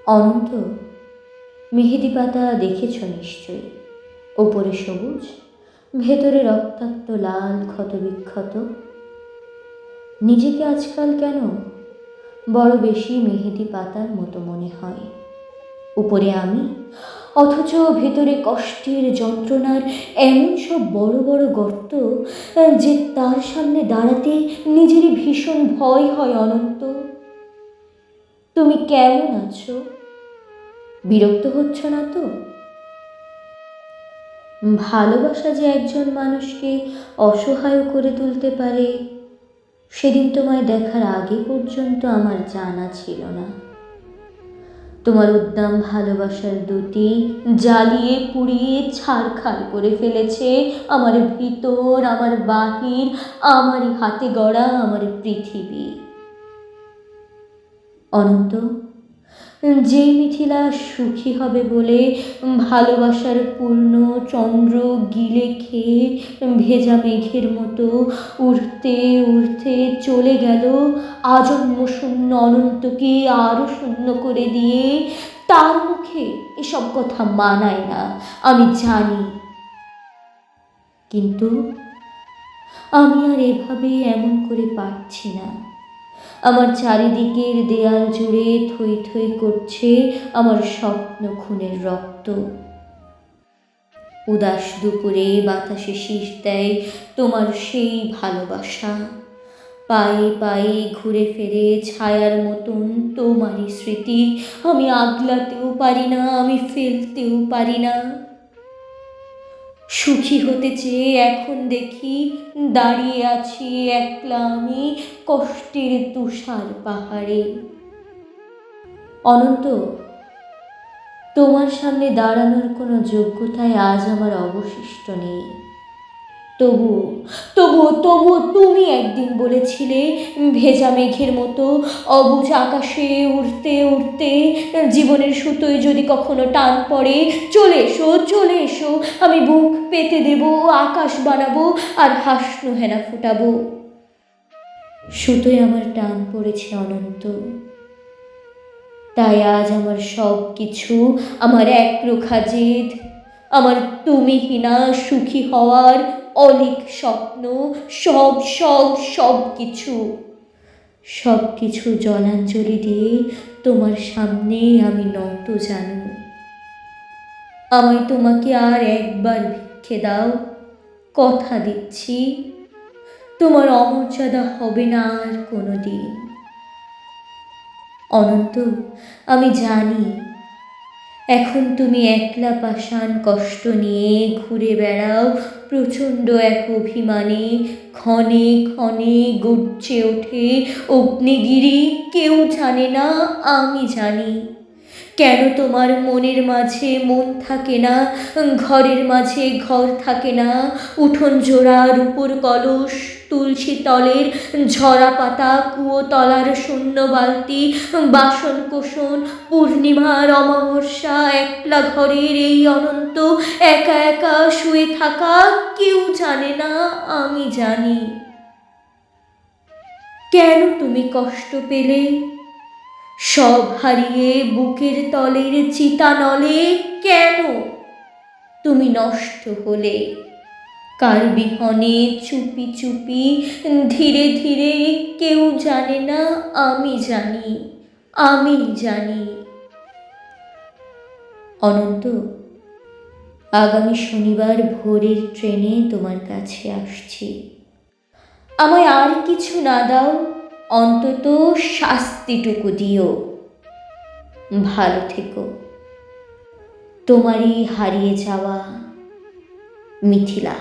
অনন্ত, মেহেদি পাতা দেখেছ নিশ্চয়ই। ওপরে সবুজ, ভেতরে রক্তাক্ত লাল ক্ষতবিক্ষত। নিজেকে আজকাল কেন বড় বেশি মেহেদি পাতার মতো মনে হয়। উপরে আমি, অথচ ভেতরে কষ্টের যন্ত্রণার এমন সব বড় বড় গর্ত যে তার সামনে দাঁড়াতে নিজেরই ভীষণ ভয় হয়। অনন্ত, তুমি কেমন আছো? বিরক্ত হচ্ছ না তো? ভালোবাসা যে একজন মানুষকে অসহায় করে তুলতে পারে, সেদিন তোমায় দেখার আগে পর্যন্ত আমার জানা ছিল না। তোমার উদ্দাম ভালোবাসার দুটি জ্বালিয়ে পুড়িয়ে ছারখার করে ফেলেছে আমার ভিতর, আমার বাহির, আমারই হাতে গড়া আমার পৃথিবী। অনন্ত, যেই মিথিলা সুখী হবে বলে ভালোবাসার পূর্ণ চন্দ্র গিলে খেয়ে ভেজা মেঘের মতো উড়তে উড়তে চলে গেল আজন্ম শূন্য অনন্তকে আরো শূন্য করে দিয়ে, তার মুখে এসব কথা মানায় না, আমি জানি। কিন্তু আমি আর এভাবে এমন করে পারছি না। আমার চারিদিকের দেয়াল জুড়ে থই থই করছে আমার স্বপ্ন খুনের রক্ত। উদাস দুপুরে বাতাসে শীষ দেয় তোমার সেই ভালোবাসা। পায়ে পায়ে ঘুরে ফেরে ছায়ার মতন তোমারই স্মৃতি। আমি আগলাতেও পারি না, আমি ফেলতেও পারি না। সুখী হতে চেয়ে এখন দেখি দাঁড়িয়ে আছি একলা আমি কষ্টের তুষার পাহাড়ে। অনন্ত, তোমার সামনে দাঁড়ানোর কোনো যোগ্যতায় আজ আমার অবশিষ্ট নেই। তবুও তবুও তবুও তুমি একদিন বলেছিলে ভেজা মেঘের মতো অবুঝ আকাশে উড়তে উড়তে জীবনের সুতোয় যদি কখনো টান পড়ে, চলে এসো চলে এসো, আমি বুক পেতে দেব, আকাশ বানাবো আর হাসনো হেনা ফুটাবো। সুতোয় আমার টান পড়েছে অনন্ত, তাই আজ আমার সব কিছু, আমার একরোখা জেদ, আমার তুমিহীনা সুখী হওয়ার অলিক স্বপ্ন, সব সব সব কিছু সব কিছু জলাঞ্জলি দিয়ে তোমার সামনে আমি নত জানো। আমায় তোমাকে আর একবার ভিক্ষে দাও, কথা দিচ্ছি তোমার অমর্যাদা হবে না আর কোনো দিন। অনন্ত, আমি জানি এখন তুমি একলা পাষাণ কষ্ট নিয়ে ঘুরে বেড়াও প্রচণ্ড এক অভিমানে। ক্ষণে ক্ষণে গর্জে ওঠে অগ্নিগিরি, কেউ জানে না, আমি জানি। কেন তোমার মনের মাঝে মন থাকে না, ঘরের মাঝে ঘর থাকে না, উঠোন জোড়া রূপোর কলস, তুলসী তলের ঝরা পাতা, কুয়ো তলার শূন্য বালতি, বাসন কোসন, পূর্ণিমার অমাবস্যা, একলা ঘরের এই অনন্ত একা একা শুয়ে থাকা, কেউ জানে না, আমি জানি। কেন তুমি কষ্ট পেলে সব হারিয়ে বুকের তলের চিতানলে? কেন তুমি নষ্ট হলে কার বিহনে চুপি চুপি ধীরে ধীরে? কেউ জানে না, আমি জানি, আমি জানি। অনন্ত, আগামী শনিবার ভোরের ট্রেনে তোমার কাছে আসছি। আমায় আর কিছু না দাও, অন্তত শাস্তিটুকু দিও। ভালো থেকো, তোমারই হারিয়ে যাওয়া মিথিলা।